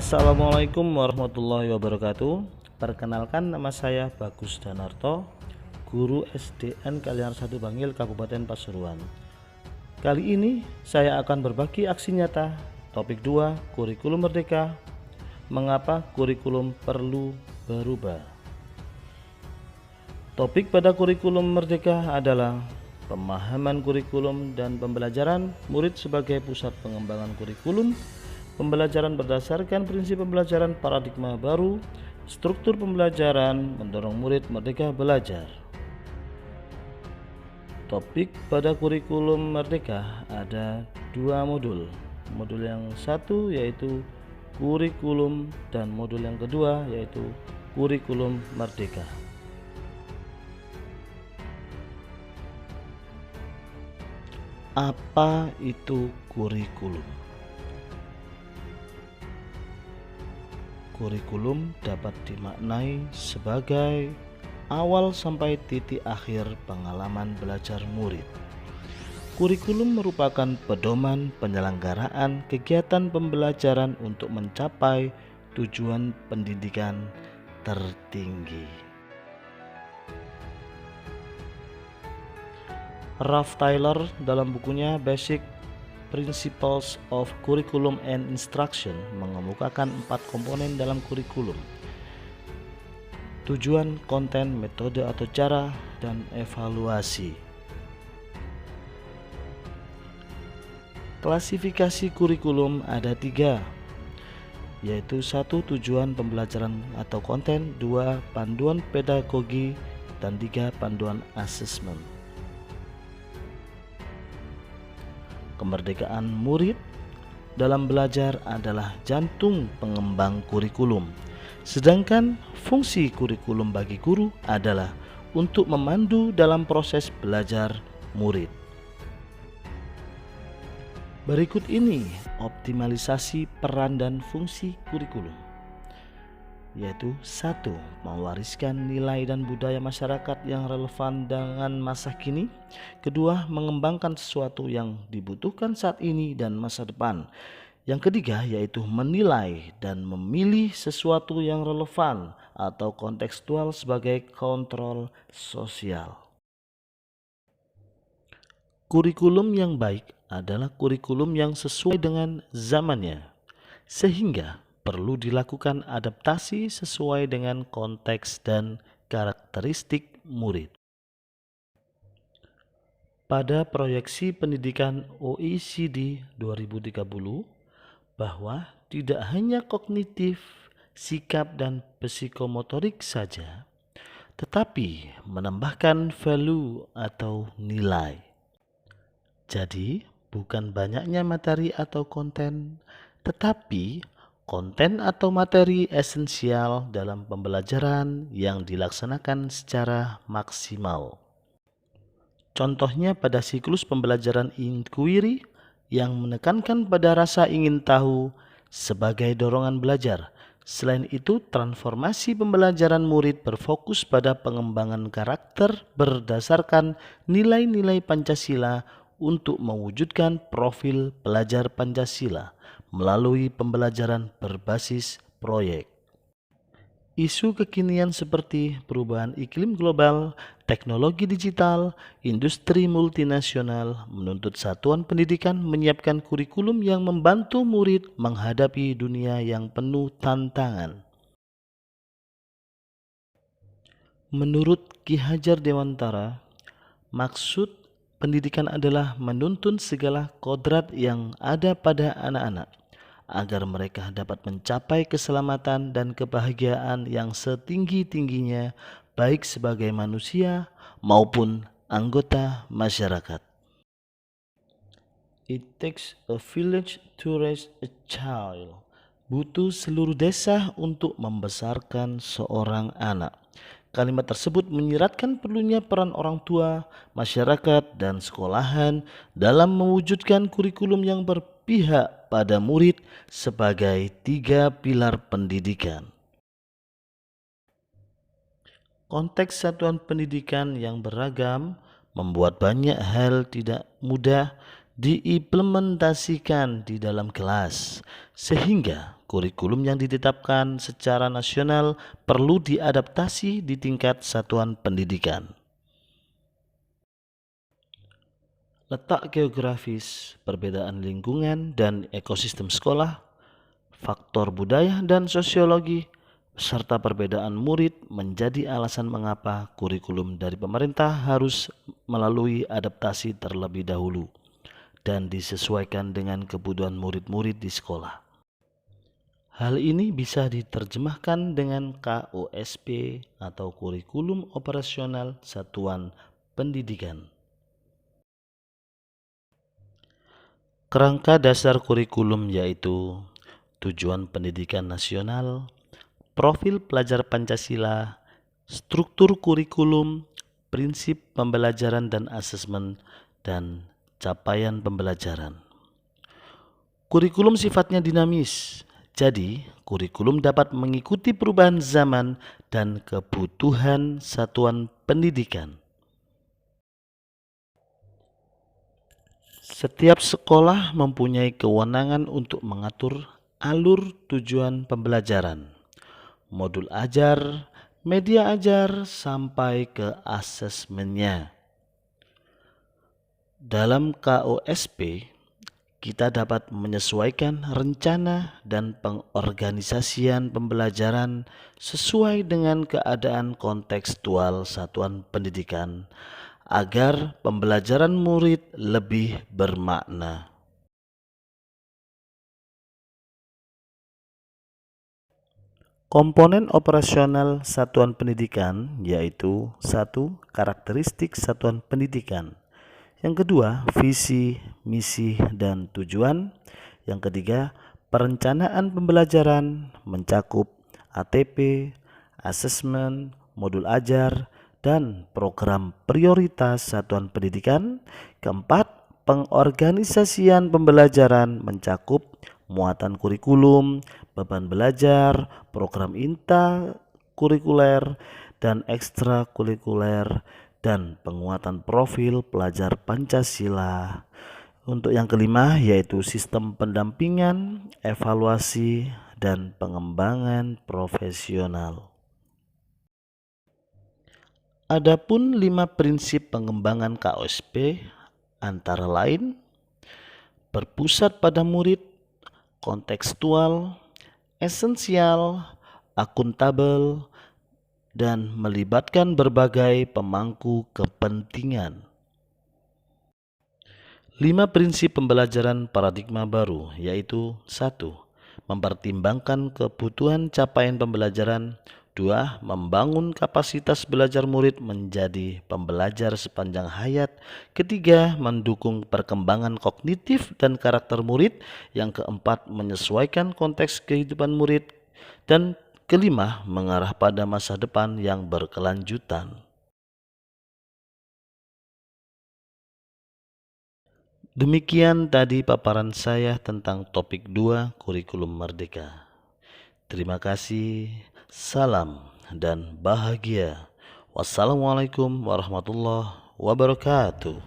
Assalamualaikum warahmatullahi wabarakatuh. Perkenalkan, nama saya Bagus Danarto, guru SDN Kalianar 1 Bangil, Kabupaten Pasuruan. Kali ini saya akan berbagi aksi nyata topik 2, kurikulum merdeka. Mengapa kurikulum perlu berubah? Topik pada kurikulum merdeka adalah pemahaman kurikulum dan pembelajaran murid sebagai pusat pengembangan kurikulum, pembelajaran berdasarkan prinsip pembelajaran paradigma baru, struktur pembelajaran mendorong murid merdeka belajar. Topik pada kurikulum merdeka ada 2 modul. Modul yang satu yaitu kurikulum dan modul yang kedua yaitu kurikulum merdeka. Apa itu kurikulum? Kurikulum dapat dimaknai sebagai awal sampai titik akhir pengalaman belajar murid. Kurikulum merupakan pedoman penyelenggaraan kegiatan pembelajaran untuk mencapai tujuan pendidikan tertinggi. Ralph Tyler dalam bukunya Basic Principles of Curriculum and Instruction mengemukakan 4 komponen dalam kurikulum: tujuan, konten, metode atau cara, dan evaluasi. Klasifikasi kurikulum ada 3, yaitu 1. Tujuan pembelajaran atau konten, 2. Panduan pedagogi, dan 3. Panduan asesmen. Kemerdekaan murid dalam belajar adalah jantung pengembang kurikulum. Sedangkan fungsi kurikulum bagi guru adalah untuk memandu dalam proses belajar murid. Berikut ini optimalisasi peran dan fungsi kurikulum, yaitu 1. Mewariskan nilai dan budaya masyarakat yang relevan dengan masa kini. 2. Mengembangkan sesuatu yang dibutuhkan saat ini dan masa depan. Yang ketiga yaitu menilai dan memilih sesuatu yang relevan atau kontekstual sebagai kontrol sosial. Kurikulum yang baik adalah kurikulum yang sesuai dengan zamannya, sehingga perlu dilakukan adaptasi sesuai dengan konteks dan karakteristik murid. Pada proyeksi pendidikan OECD 2030 bahwa tidak hanya kognitif, sikap, dan psikomotorik saja, tetapi menambahkan value atau nilai. Jadi, bukan banyaknya materi atau konten, tetapi konten atau materi esensial dalam pembelajaran yang dilaksanakan secara maksimal. Contohnya pada siklus pembelajaran inquiry yang menekankan pada rasa ingin tahu sebagai dorongan belajar. Selain itu, transformasi pembelajaran murid berfokus pada pengembangan karakter berdasarkan nilai-nilai Pancasila untuk mewujudkan profil pelajar Pancasila melalui pembelajaran berbasis proyek. Isu kekinian seperti perubahan iklim global, teknologi digital, industri multinasional menuntut satuan pendidikan menyiapkan kurikulum yang membantu murid menghadapi dunia yang penuh tantangan. Menurut Ki Hajar Dewantara, maksud pendidikan adalah menuntun segala kodrat yang ada pada anak-anak agar mereka dapat mencapai keselamatan dan kebahagiaan yang setinggi-tingginya baik sebagai manusia maupun anggota masyarakat. It takes a village to raise a child. Butuh seluruh desa untuk membesarkan seorang anak. Kalimat tersebut menyiratkan perlunya peran orang tua, masyarakat, dan sekolahan dalam mewujudkan kurikulum yang berpihak pada murid sebagai 3 pilar pendidikan. Konteks satuan pendidikan yang beragam membuat banyak hal tidak mudah diimplementasikan di dalam kelas, sehingga kurikulum yang ditetapkan secara nasional perlu diadaptasi di tingkat satuan pendidikan. Letak geografis, perbedaan lingkungan dan ekosistem sekolah, faktor budaya dan sosiologi, serta perbedaan murid menjadi alasan mengapa kurikulum dari pemerintah harus melalui adaptasi terlebih dahulu dan disesuaikan dengan kebutuhan murid-murid di sekolah. Hal ini bisa diterjemahkan dengan KOSP atau Kurikulum Operasional Satuan Pendidikan. Kerangka dasar kurikulum yaitu tujuan pendidikan nasional, profil pelajar Pancasila, struktur kurikulum, prinsip pembelajaran dan asesmen, dan capaian pembelajaran. Kurikulum sifatnya dinamis, jadi kurikulum dapat mengikuti perubahan zaman dan kebutuhan satuan pendidikan. Setiap sekolah mempunyai kewenangan untuk mengatur alur tujuan pembelajaran, modul ajar, media ajar, sampai ke asesmennya. Dalam KOSP, kita dapat menyesuaikan rencana dan pengorganisasian pembelajaran sesuai dengan keadaan kontekstual satuan pendidikan agar pembelajaran murid lebih bermakna. Komponen operasional satuan pendidikan yaitu 1. Karakteristik satuan pendidikan. Yang kedua, visi, misi, dan tujuan. Yang ketiga, perencanaan pembelajaran mencakup ATP, asesmen, modul ajar, dan program prioritas satuan pendidikan. Keempat, pengorganisasian pembelajaran mencakup muatan kurikulum, beban belajar, program intrakurikuler dan ekstrakurikuler, dan penguatan profil pelajar Pancasila. Untuk yang kelima yaitu sistem pendampingan, evaluasi, dan pengembangan profesional. Adapun 5 prinsip pengembangan KOSP antara lain berpusat pada murid, kontekstual, esensial, akuntabel, dan melibatkan berbagai pemangku kepentingan. 5 prinsip pembelajaran paradigma baru yaitu 1. Mempertimbangkan kebutuhan capaian pembelajaran. 2. Membangun kapasitas belajar murid menjadi pembelajar sepanjang hayat. Ketiga, mendukung perkembangan kognitif dan karakter murid. Yang keempat, menyesuaikan konteks kehidupan murid. Dan kelima, mengarah pada masa depan yang berkelanjutan. Demikian tadi paparan saya tentang topik 2 Kurikulum Merdeka. Terima kasih, salam, dan bahagia. Wassalamualaikum warahmatullahi wabarakatuh.